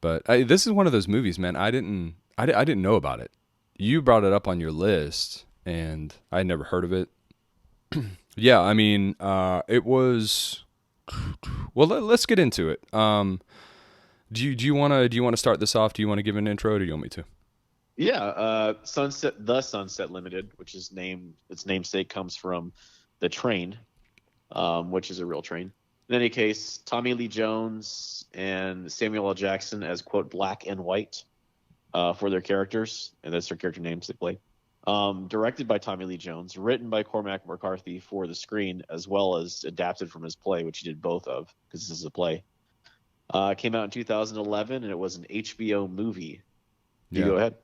But this is one of those movies, man. I didn't know about it. You brought it up on your list, and I had never heard of it. Yeah, I mean, it was. Well, let's get into it. Do you wanna start this off? Do you want to give an intro, or do you want me to? Yeah, Sunset Limited, which is its namesake comes from the train, which is a real train. In any case, Tommy Lee Jones and Samuel L. Jackson as quote black and white for their characters, and that's their character names they play. Directed by Tommy Lee Jones, written by Cormac McCarthy for the screen, as well as adapted from his play, which he did both of because this is a play. Came out in 2011, and it was an HBO movie. You Yeah. go ahead.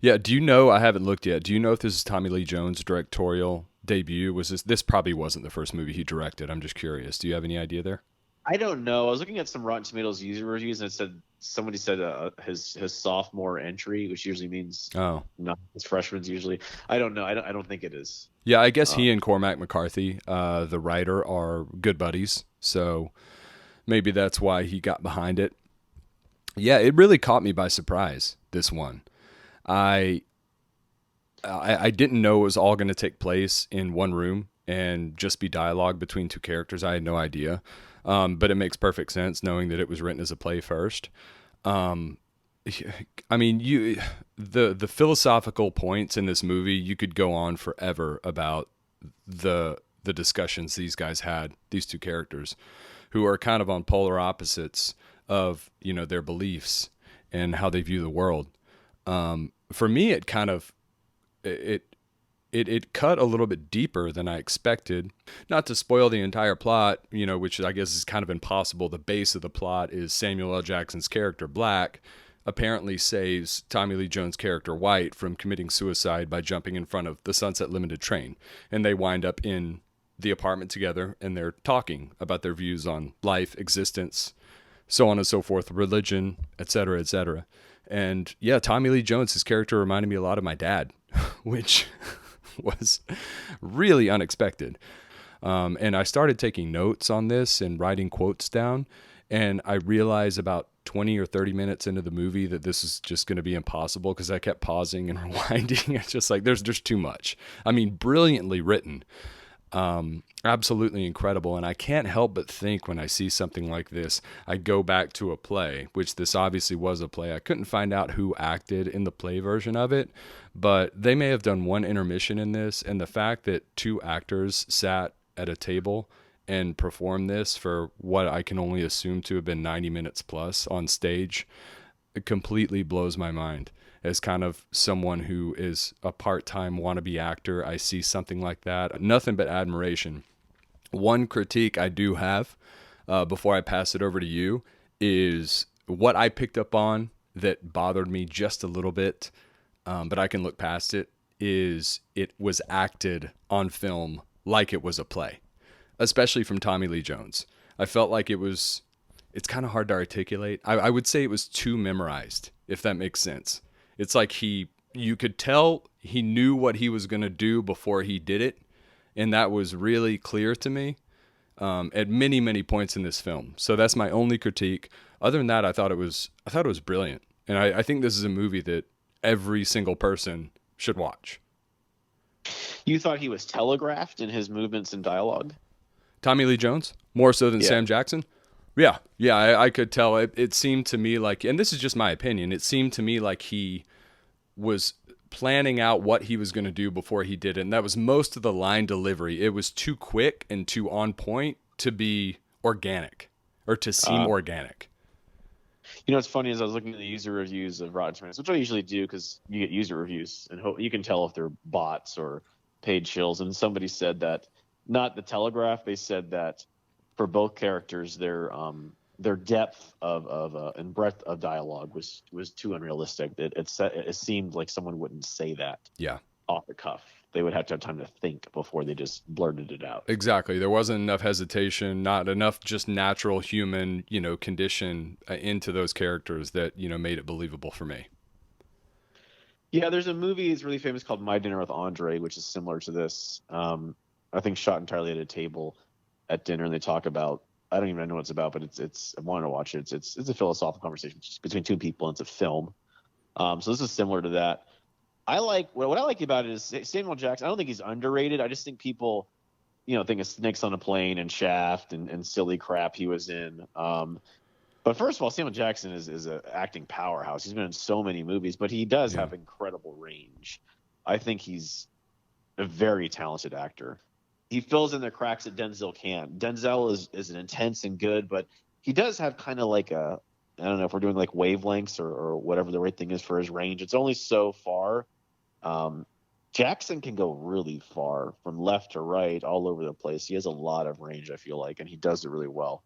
Yeah. Do you know? I haven't looked yet. Do you know if this is Tommy Lee Jones' directorial debut? Was this? This probably wasn't the first movie he directed. I'm just curious. Do you have any idea there? I don't know. I was looking at some Rotten Tomatoes user reviews, and somebody said his sophomore entry, which usually means Oh. not his freshman's usually. I don't know. I don't think it is. Yeah, I guess he and Cormac McCarthy, the writer, are good buddies. So maybe that's why he got behind it. Yeah, it really caught me by surprise, this one. I I didn't know it was all going to take place in one room and just be dialogue between two characters. I had no idea. But it makes perfect sense knowing that it was written as a play first. Um, I mean, the philosophical points in this movie, you could go on forever about the discussions these guys had, these two characters, who are kind of on polar opposites of, you know, their beliefs and how they view the world. For me, it kind of it it cut a little bit deeper than I expected. Not to spoil the entire plot, you know, which I guess is kind of impossible. The base of the plot is Samuel L. Jackson's character, Black, apparently saves Tommy Lee Jones' character, White, from committing suicide by jumping in front of the Sunset Limited train. And they wind up in the apartment together, and they're talking about their views on life, existence, so on and so forth, religion, etc., etc. And yeah, Tommy Lee Jones, his character reminded me a lot of my dad, which was really unexpected. And I started taking notes on this and writing quotes down. And I realized about 20 or 30 minutes into the movie that this is just going to be impossible because I kept pausing and rewinding. It's just like, there's too much. I mean, brilliantly written. Absolutely incredible. And I can't help but think when I see something like this, I go back to a play, which this obviously was a play. I couldn't find out who acted in the play version of it, but they may have done one intermission in this. And the fact that two actors sat at a table and performed this for what I can only assume to have been 90 minutes plus on stage, it completely blows my mind. As kind of someone who is a part-time wannabe actor, I see something like that. Nothing but admiration. One critique I do have before I pass it over to you is what I picked up on that bothered me just a little bit, but I can look past it, is it was acted on film like it was a play, especially from Tommy Lee Jones. I felt like it's kind of hard to articulate. I would say it was too memorized, if that makes sense. It's like you could tell he knew what he was going to do before he did it. And that was really clear to me at many, many points in this film. So that's my only critique. Other than that, I thought it was brilliant. And I think this is a movie that every single person should watch. You thought he was telegraphed in his movements and dialogue? Tommy Lee Jones, more so than Yeah. Sam Jackson. Yeah, I could tell. It seemed to me like, and this is just my opinion, it seemed to me like he was planning out what he was going to do before he did it. And that was most of the line delivery. It was too quick and too on point to be organic or to seem organic. You know what's funny is I was looking at the user reviews of Rotten Tomatoes, which I usually do because you get user reviews and you can tell if they're bots or paid shills. And somebody said that, not the Telegraph, they said that for both characters, their depth of and breadth of dialogue was too unrealistic. It seemed like someone wouldn't say that Yeah, off the cuff. They would have to have time to think before they just blurted it out. exactly. There wasn't enough hesitation, not enough just natural human, condition into those characters that, made it believable for me. Yeah, there's a movie that's really famous called My Dinner with Andre, which is similar to this. I think shot entirely at a table. at dinner and they talk about, I don't even know what it's about, but it's I want to watch it. It's a philosophical conversation between two people, and it's a film. So this is similar to that. I like what I like about it is Samuel Jackson. I don't think he's underrated. I just think people, think of Snakes on a Plane and Shaft and silly crap he was in. But first of all, Samuel Jackson is an acting powerhouse. He's been in so many movies, but he does Yeah. have incredible range. I think he's a very talented actor. He fills in the cracks that Denzel can. Denzel is an intense and good, but he does have kind of like I don't know if we're doing like wavelengths or whatever the right thing is for his range. It's only so far. Um, Jackson can go really far from left to right, all over the place. He has a lot of range, I feel like, and he does it really well.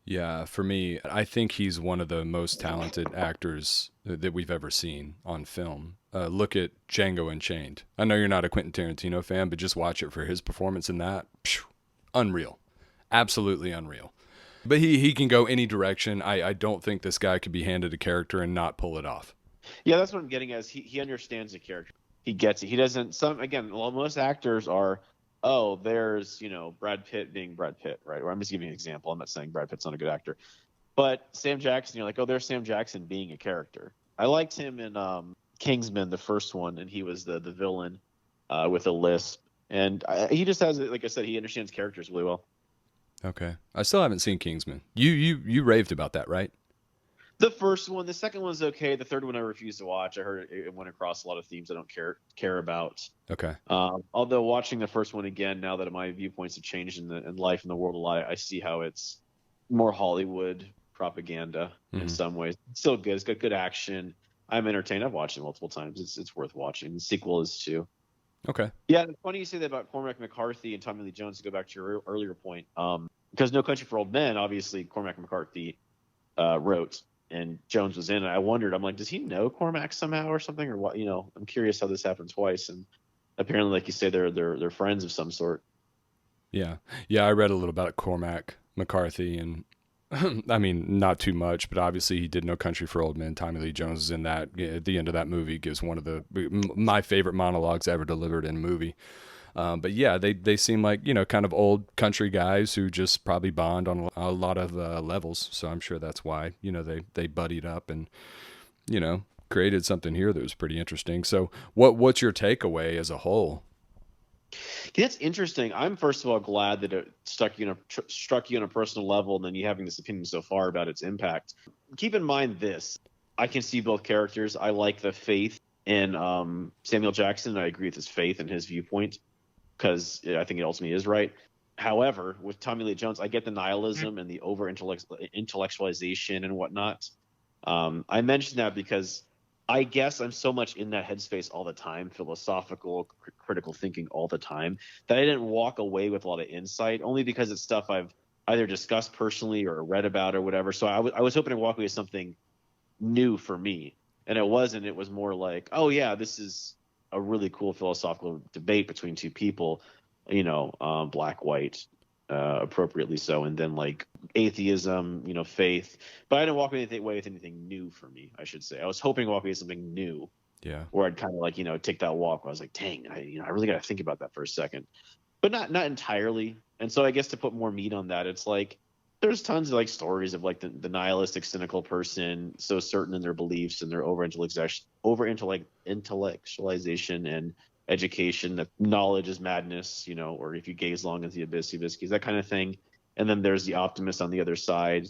Yeah, for me, I think he's one of the most talented actors that we've ever seen on film. Look at Django Unchained. I know you're not a Quentin Tarantino fan, but just watch it for his performance in that. Phew, unreal. Absolutely unreal. But he can go any direction. I don't think this guy could be handed a character and not pull it off. Yeah, that's what I'm getting at. Is he understands the character. He gets it. He doesn't. Well, most actors are. Oh, there's Brad Pitt being Brad Pitt, right? Or I'm just giving you an example. I'm not saying Brad Pitt's not a good actor, but Sam Jackson, you're like, oh, there's Sam Jackson being a character. I liked him in Kingsman, the first one, and he was the villain with a lisp, and he just has, like I said, he understands characters really well. Okay. I still haven't seen Kingsman. You raved about that, right? The first one, the second one's okay. The third one I refuse to watch. I heard it went across a lot of themes I don't care about. Okay. Although watching the first one again, now that my viewpoints have changed in life and the world a lot, I see how it's more Hollywood propaganda in some ways. It's still good. It's got good action. I'm entertained. I've watched it multiple times. It's worth watching. The sequel is too. Okay. Yeah, it's funny you say that about Cormac McCarthy and Tommy Lee Jones. To go back to your earlier point, because No Country for Old Men, obviously Cormac McCarthy wrote. And Jones was in it. I wondered, I'm like, does he know Cormac somehow or something, or what? I'm curious how this happened twice. And apparently, like you say, they're friends of some sort. Yeah. Yeah, I read a little about Cormac McCarthy, and I mean, not too much, but obviously he did No Country for Old Men. Tommy Lee Jones is in that. At the end of that movie, gives one of my favorite monologues ever delivered in a movie. But yeah, they seem like, kind of old country guys who just probably bond on a lot of levels. So I'm sure that's why, they buddied up and, created something here that was pretty interesting. So what's your takeaway as a whole? That's interesting. I'm first of all glad that it struck you on a personal level, and then you having this opinion so far about its impact. Keep in mind this: I can see both characters. I like the faith in Samuel Jackson. I agree with his faith and his viewpoint, because I think it ultimately is right. However, with Tommy Lee Jones, I get the nihilism and the over intellectualization and whatnot. I mentioned that because I guess I'm so much in that headspace all the time, philosophical, critical thinking all the time, that I didn't walk away with a lot of insight, only because it's stuff I've either discussed personally or read about or whatever. So I was hoping to walk away with something new for me, and it wasn't. It was more like, oh yeah, this is a really cool philosophical debate between two people, black, white, appropriately so, and then like atheism, faith. But I didn't walk away with anything new for me, I should say. I was hoping to walk away with something new, Yeah. where I'd kind of like, take that walk where I was like, dang, I really got to think about that for a second, but not entirely. And so I guess to put more meat on that, it's like there's tons of like stories of like the nihilistic, cynical person, so certain in their beliefs and their over intellectualization and education, that knowledge is madness, or if you gaze long into the abyss, that kind of thing. And then there's the optimist on the other side.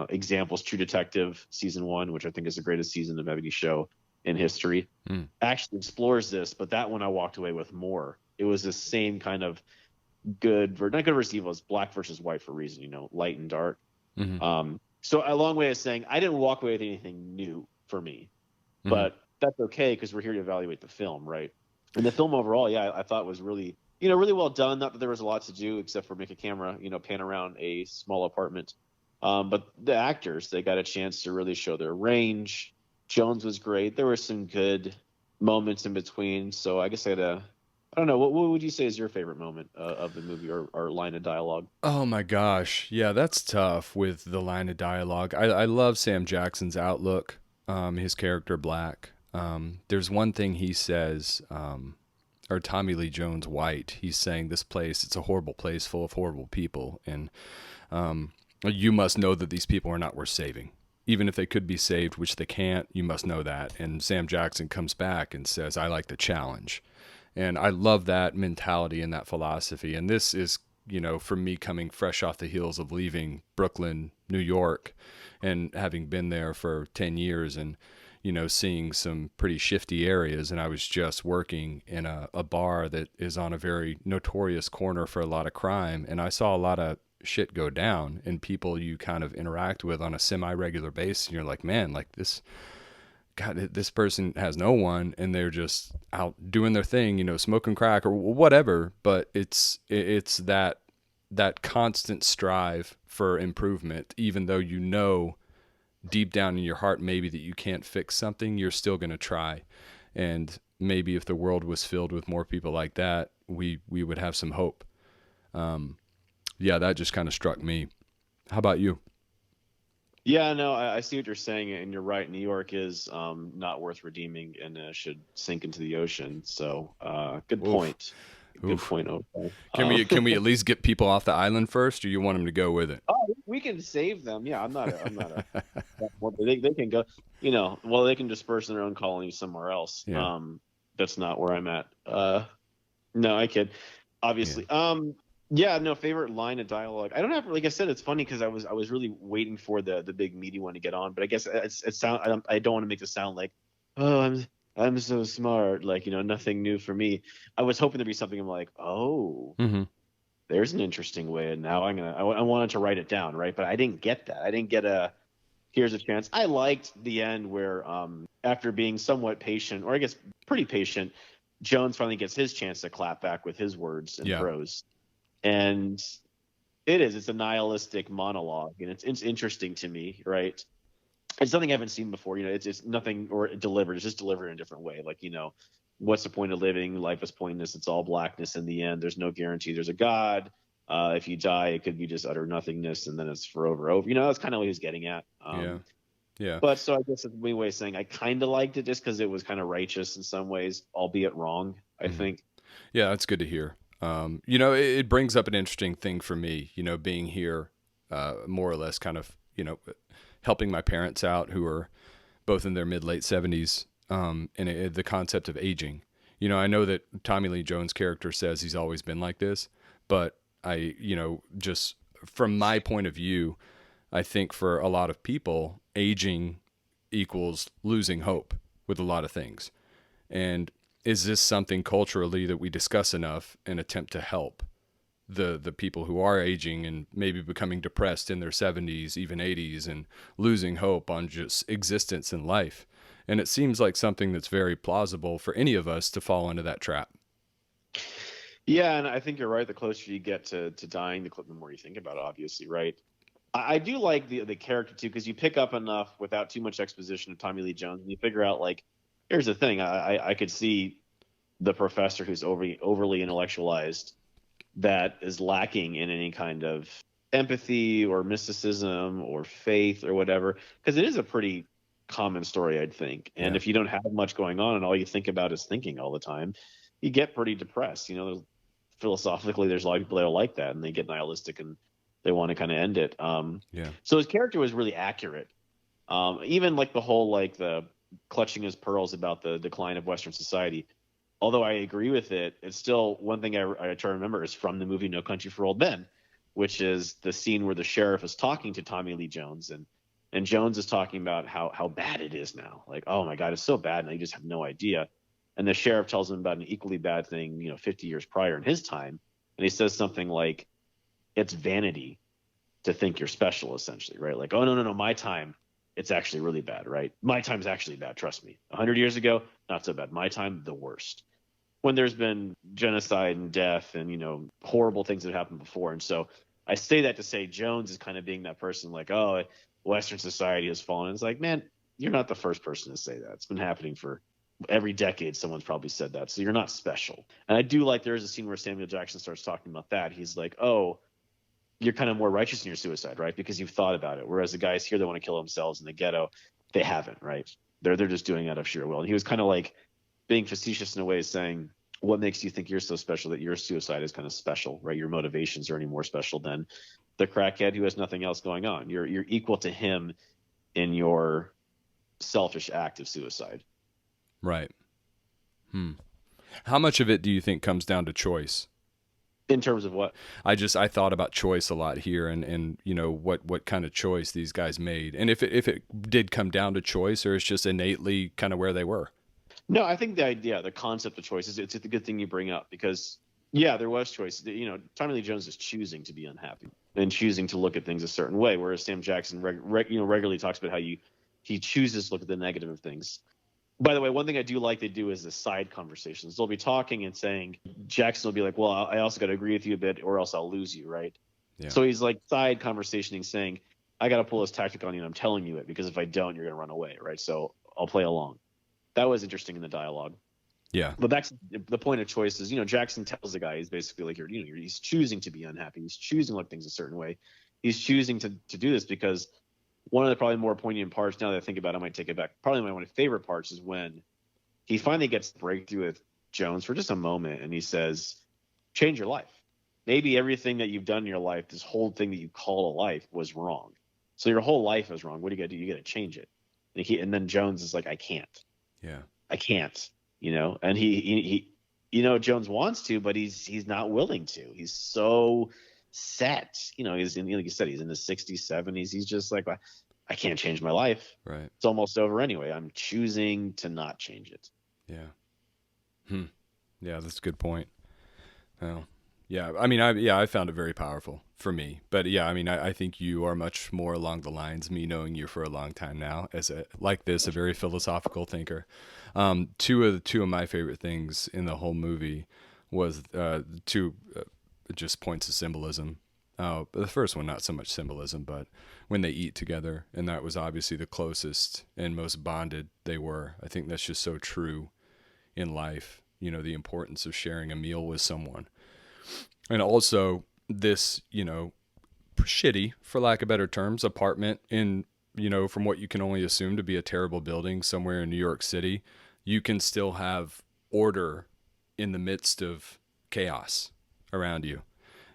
Examples: True Detective season 1, which I think is the greatest season of any show in history, actually explores this. But that one I walked away with more. It was the same kind of not good versus evil. It's black versus white for a reason, light and dark. So a long way of saying I didn't walk away with anything new for me, but that's okay, because we're here to evaluate the film, right? And the film overall, yeah, I thought was really, really well done. Not that there was a lot to do except for make a camera, pan around a small apartment. But the actors, they got a chance to really show their range. Jones was great. There were some good moments in between. So I guess I don't know. What would you say is your favorite moment of the movie, or line of dialogue? Oh my gosh. Yeah, that's tough with the line of dialogue. I love Sam Jackson's outlook, his character Black. There's one thing he says or Tommy Lee Jones white. He's saying this place, it's a horrible place full of horrible people, and you must know that these people are not worth saving. Even if they could be saved, which they can't, you must know that. And Sam Jackson comes back and says, I like the challenge. And I love that mentality and that philosophy. And this is, for me coming fresh off the heels of leaving Brooklyn, New York, and having been there for 10 years and, seeing some pretty shifty areas. And I was just working in a bar that is on a very notorious corner for a lot of crime. And I saw a lot of shit go down and people you kind of interact with on a semi-regular basis. And you're like, man, like this person has no one and they're just out doing their thing, smoking crack or whatever. But it's that constant strive for improvement, even though deep down in your heart maybe that you can't fix something, you're still going to try. And maybe if the world was filled with more people like that, we would have some hope. Yeah, that just kind of struck me. How about you? Yeah, no, I see what you're saying, and you're right. New York is not worth redeeming and should sink into the ocean. So, good point. Good point. Okay. Can we at least get people off the island first, or you want them to go with it? Oh, we can save them. Yeah, I'm not a. They can go. Well, they can disperse in their own colonies somewhere else. Yeah. That's not where I'm at. No, I kid. Obviously. Yeah. Yeah, no, favorite line of dialogue. I don't have, like I said, it's funny because I was really waiting for the big meaty one to get on, but I guess I don't want to make it sound like, oh, I'm so smart, like, nothing new for me. I was hoping there'd be something I'm like, oh, there's an interesting way, and now I wanted to write it down, right? But I didn't get that. I didn't get here's a chance. I liked the end where after being somewhat patient, or I guess pretty patient, Jones finally gets his chance to clap back with his words and prose. And it's a nihilistic monologue, and it's interesting to me, right? It's something I haven't seen before. It's nothing or delivered. It's just delivered in a different way. Like, what's the point of living? Life is pointless. It's all blackness in the end. There's no guarantee there's a God. If you die, it could be just utter nothingness, and then it's forever over. That's kind of what he's getting at. Yeah. But so I guess it's my way of saying I kind of liked it just because it was kind of righteous in some ways, albeit wrong, I think. Yeah, that's good to hear. It brings up an interesting thing for me, being here, more or less kind of, helping my parents out who are both in their late 70s, and the concept of aging. I know that Tommy Lee Jones' character says he's always been like this, but I, just from my point of view, I think for a lot of people, aging equals losing hope with a lot of things. And is this something culturally that we discuss enough and attempt to help the people who are aging and maybe becoming depressed in their 70s, even 80s, and losing hope on just existence in life? And it seems like something that's very plausible for any of us to fall into that trap. Yeah, and I think you're right. The closer you get to dying, the more you think about it, obviously, right? I do like the character, too, because you pick up enough without too much exposition of Tommy Lee Jones, and you figure out, like, here's the thing. I could see the professor who's overly intellectualized that is lacking in any kind of empathy or mysticism or faith or whatever, because it is a pretty common story, I'd think. And if you don't have much going on and all you think about is thinking all the time, you get pretty depressed. Philosophically, there's a lot of people that are like that, and they get nihilistic and they want to kind of end it. So his character was really accurate. Even like the whole, like the clutching his pearls about the decline of Western society. Although I agree with it, it's still one thing I try to remember is from the movie No Country for Old Men, which is the scene where the sheriff is talking to Tommy Lee Jones, and Jones is talking about how bad it is now. Like, oh my God, it's so bad, and you just have no idea. And the sheriff tells him about an equally bad thing, 50 years prior in his time, and he says something like, "It's vanity to think you're special," essentially, right? Like, oh no, my time, it's actually really bad, right? My time's actually bad, trust me. 100 years ago, not so bad. My time, the worst. When there's been genocide and death and, horrible things that happened before. And so I say that to say Jones is kind of being that person like, oh, Western society has fallen. And it's like, man, you're not the first person to say that. It's been happening for every decade. Someone's probably said that. So you're not special. And I do like there's a scene where Samuel Jackson starts talking about that. He's like, oh, you're kind of more righteous in your suicide, right? Because you've thought about it. Whereas the guys here that want to kill themselves in the ghetto, they haven't, right? They're just doing it out of sheer will. And he was kind of like being facetious in a way, saying, what makes you think you're so special that your suicide is kind of special, right? Your motivations are any more special than the crackhead who has nothing else going on. You're equal to him in your selfish act of suicide. Right. How much of it do you think comes down to choice? In terms of what? I thought about choice a lot here, and what kind of choice these guys made, and if it did come down to choice, or it's just innately kind of where they were. No, I think the idea, the concept of choice, it's a good thing you bring up because yeah, there was choice. Tommy Lee Jones is choosing to be unhappy and choosing to look at things a certain way, whereas Sam Jackson regularly talks about how he chooses to look at the negative of things. By the way, one thing I do like they do is the side conversations. They'll be talking and saying, Jackson will be like, well, I also got to agree with you a bit or else I'll lose you, right? Yeah. So he's like side conversationing saying, I got to pull this tactic on you and I'm telling you it because if I don't, you're going to run away, right? So I'll play along. That was interesting in the dialogue. Yeah. But back to the point of choice is, Jackson tells the guy, he's basically like, he's choosing to be unhappy. He's choosing to look things a certain way. He's choosing to do this because one of the probably more poignant parts, now that I think about it, I might take it back. Probably one of my favorite parts is when he finally gets the breakthrough with Jones for just a moment, and he says, change your life. Maybe everything that you've done in your life, this whole thing that you call a life, was wrong. So your whole life is wrong. What do you got to do? You got to change it. And then Jones is like, I can't. Yeah. I can't, and he Jones wants to, but he's not willing to. He's so set, he's in, like you said, he's in the 60s, 70s. He's just like, I can't change my life. Right. It's almost over anyway. I'm choosing to not change it. Yeah. Yeah, that's a good point. Well, yeah, I mean, I found it very powerful for me. But yeah, I mean, I think you are much more along the lines, me knowing you for a long time now, as a very philosophical thinker. Two of my favorite things in the whole movie was two just points of symbolism. The first one, not so much symbolism, but when they eat together, and that was obviously the closest and most bonded they were. I think that's just so true in life, the importance of sharing a meal with someone. And also this, shitty, for lack of better terms, apartment in, from what you can only assume to be a terrible building somewhere in New York City, you can still have order in the midst of chaos around you.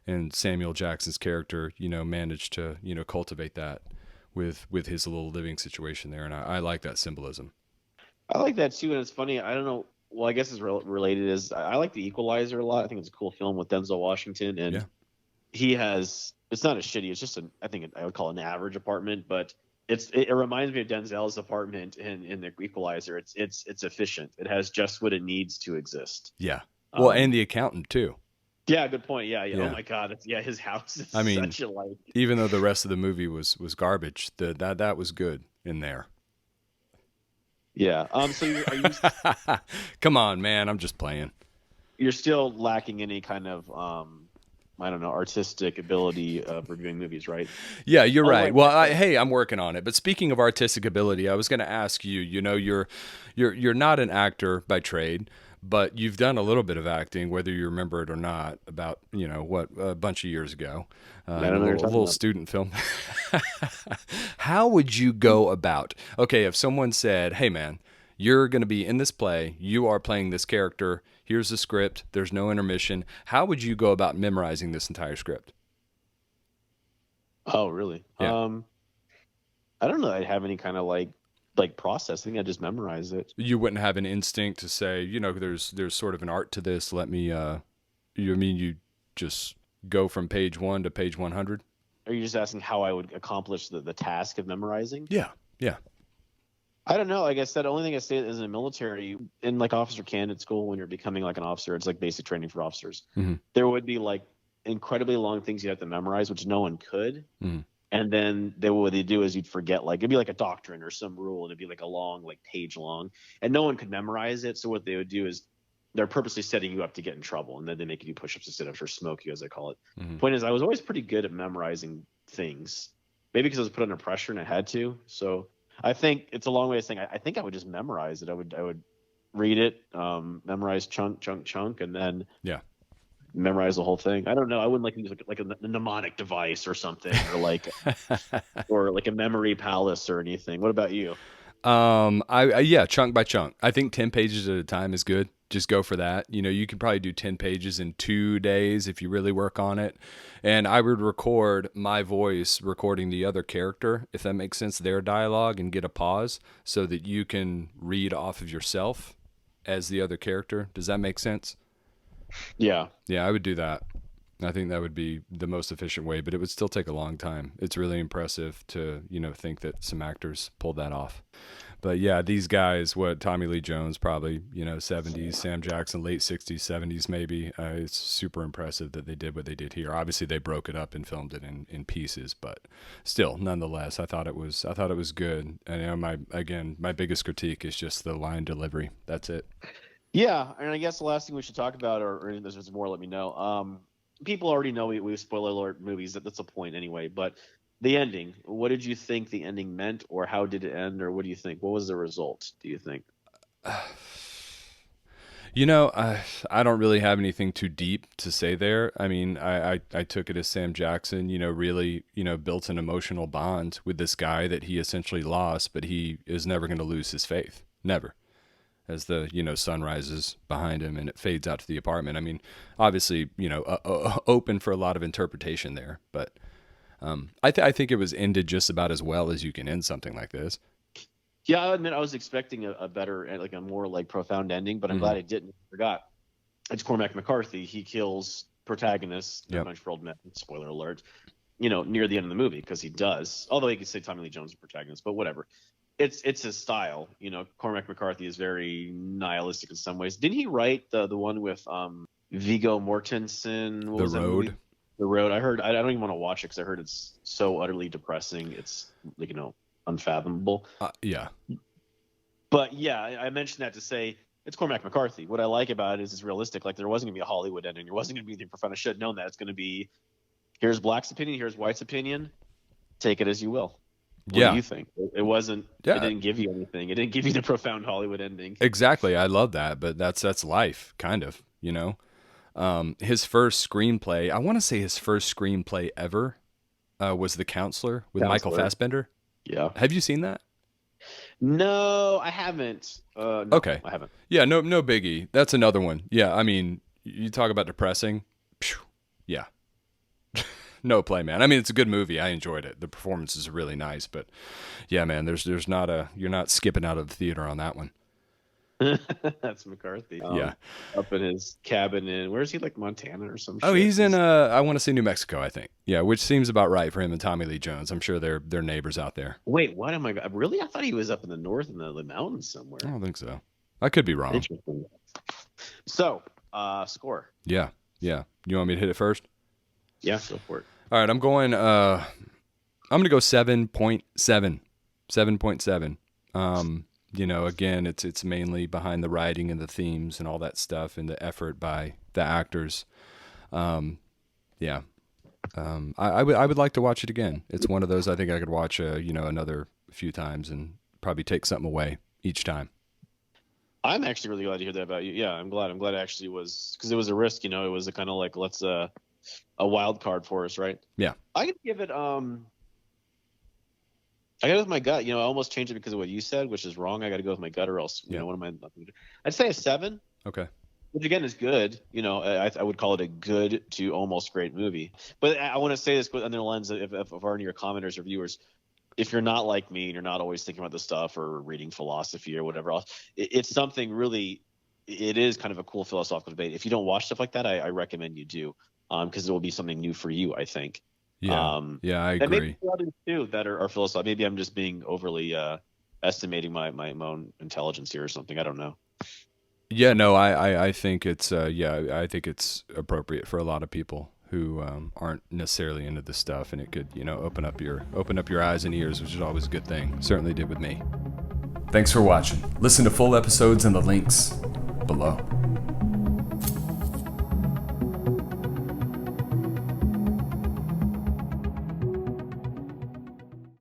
And Samuel Jackson's character, managed to, cultivate that with his little living situation there. And I like that symbolism. I like that too. And it's funny. I don't know. Well, I guess it's related is I like The Equalizer a lot. I think it's a cool film with Denzel Washington. And he has, it's not a shitty, it's just I think I would call it an average apartment, but it reminds me of Denzel's apartment in The Equalizer. It's efficient. It has just what it needs to exist. Yeah. Well, and the accountant too. Yeah, good point. Yeah. Oh my God. His house is such a like. Even though the rest of the movie was garbage, that was good in there. Yeah. So are you? Come on, man. I'm just playing. You're still lacking any kind of I don't know, artistic ability of reviewing movies, right? Yeah, you're right. Well, I'm working on it. But speaking of artistic ability, I was going to ask you. You're not an actor by trade, but you've done a little bit of acting, whether you remember it or not. About a bunch of years ago, a little student film. How would you go about? Okay, if someone said, "Hey, man, you're going to be in this play. You are playing this character. Here's the script. There's no intermission." How would you go about memorizing this entire script? Oh, really? Yeah. I don't know. I'd have any kind of like process. I think I just memorize it. You wouldn't have an instinct to say, there's sort of an art to this. Let me. You just go from page 1 to page 100? Are you just asking how I would accomplish the task of memorizing? Yeah. I don't know. Like I said, the only thing I say is in the military, in like officer candidate school, when you're becoming like an officer, it's like basic training for officers. Mm-hmm. There would be like incredibly long things you have to memorize, which no one could. Mm-hmm. And then what they do is you'd forget, like it'd be like a doctrine or some rule, and it'd be like a long, like page long, and no one could memorize it. So what they would do is they're purposely setting you up to get in trouble, and then they make you do push-ups to sit-ups or smoke you, as I call it. Mm-hmm. Point is, I was always pretty good at memorizing things, maybe because I was put under pressure and I had to. So I think it's a long way of saying I think I would just memorize it. I would read it, memorize chunk, and then memorize the whole thing. I don't know. I wouldn't like use like a mnemonic device or something, or like or like a memory palace or anything. What about you? Chunk by chunk. I think 10 pages at a time is good. just go for that. You know, you could probably do 10 pages in 2 days if you really work on it. And I would record my voice recording the other character, if that makes sense, their dialogue, and get a pause so that you can read off of yourself as the other character. Does that make sense? Yeah. Yeah, I would do that. I think that would be the most efficient way, but it would still take a long time. It's really impressive to, you know, think that some actors pulled that off. But yeah, these guys, Tommy Lee Jones, probably, you know, 70s, Sam Jackson, late 60s, 70s maybe. It's super impressive that they did what they did here. Obviously, they broke it up and filmed it in pieces, but still, nonetheless, I thought it was good. And, you know, my biggest critique is just the line delivery. That's it. Yeah, and I guess the last thing we should talk about, or if there's more, let me know. People already know we spoiler alert movies. That's a point anyway, but the ending, what did you think the ending meant, or how did it end, or what do you think? What was the result, do you think? You know, I don't really have anything too deep to say there. I mean, I took it as Sam Jackson, you know, really, you know, built an emotional bond with this guy that he essentially lost, but he is never going to lose his faith. Never. As the, you know, sun rises behind him and it fades out to the apartment. I mean, obviously, you know, open for a lot of interpretation there, but I think it was ended just about as well as you can end something like this. Yeah, I admit I was expecting a better, like a more like profound ending, but I'm glad it didn't. I forgot. It's Cormac McCarthy. He kills protagonist, Yep. Bunch for Old Men, spoiler alert, you know, near the end of the movie, because he does. Although he could say Tommy Lee Jones is protagonist, but whatever. It's his style. You know, Cormac McCarthy is very nihilistic in some ways. Didn't he write the one with Viggo Mortensen? What was The that Road. movie? The Road. I heard. I don't even want to watch it because I heard it's so utterly depressing. It's, like, you know, unfathomable. Yeah. But yeah, I mentioned that to say it's Cormac McCarthy. What I like about it is it's realistic. Like, there wasn't gonna be a Hollywood ending. There wasn't gonna be anything profound. I should have known that. It's gonna be, here's Black's opinion, here's White's opinion. Take it as you will. What do you think? It wasn't. Yeah. It didn't give you anything. It didn't give you the profound Hollywood ending. Exactly. I love that, but that's life, kind of, you know. His first screenplay, I want to say his first screenplay ever, was The Counselor with Michael Fassbender. Yeah. Have you seen that? No, I haven't. No, Okay. I haven't. Yeah, no biggie. That's another one. Yeah, I mean, you talk about depressing. Phew, yeah. No play, man. I mean, it's a good movie. I enjoyed it. The performances are really nice, but yeah, man, there's not you're not skipping out of the theater on that one. That's McCarthy. Yeah. Up in his cabin in, where is he, like Montana or some shit? Oh, he's in I want to say New Mexico, I think. Yeah, which seems about right for him and Tommy Lee Jones. I'm sure they're neighbors out there. Wait, what am I? Really? I thought he was up in the north in the mountains somewhere. I don't think so. I could be wrong. Interesting. So, score. Yeah. You want me to hit it first? Yeah, go for it. All right, I'm going to go 7.7. 7.7. You know, again, it's mainly behind the writing and the themes and all that stuff and the effort by the actors. Yeah. I would like to watch it again. It's one of those I think I could watch another few times and probably take something away each time. I'm actually really glad to hear that about you. Yeah, I'm glad. It actually was, because it was a risk. You know, it was a kind of like, let's a wild card for us, right? Yeah. I could give it. I got to go with my gut. You know, I almost changed it because of what you said, which is wrong. I got to go with my gut, or else, you know, what am I? I'd say a 7. Okay. Which again is good. You know, I would call it a good to almost great movie. But I want to say this under the lens of any of your commenters or viewers. If you're not like me and you're not always thinking about this stuff or reading philosophy or whatever else, it's something really. It is kind of a cool philosophical debate. If you don't watch stuff like that, I recommend you do, because it will be something new for you, I think. Yeah. I agree. And maybe others too that are philosophical. Maybe I'm just being overly estimating my own intelligence here or something. I don't know. Yeah, no, I think it's I think it's appropriate for a lot of people who aren't necessarily into this stuff, and it could, you know, open up your eyes and ears, which is always a good thing. Certainly did with me. Thanks for watching. Listen to full episodes in the links below.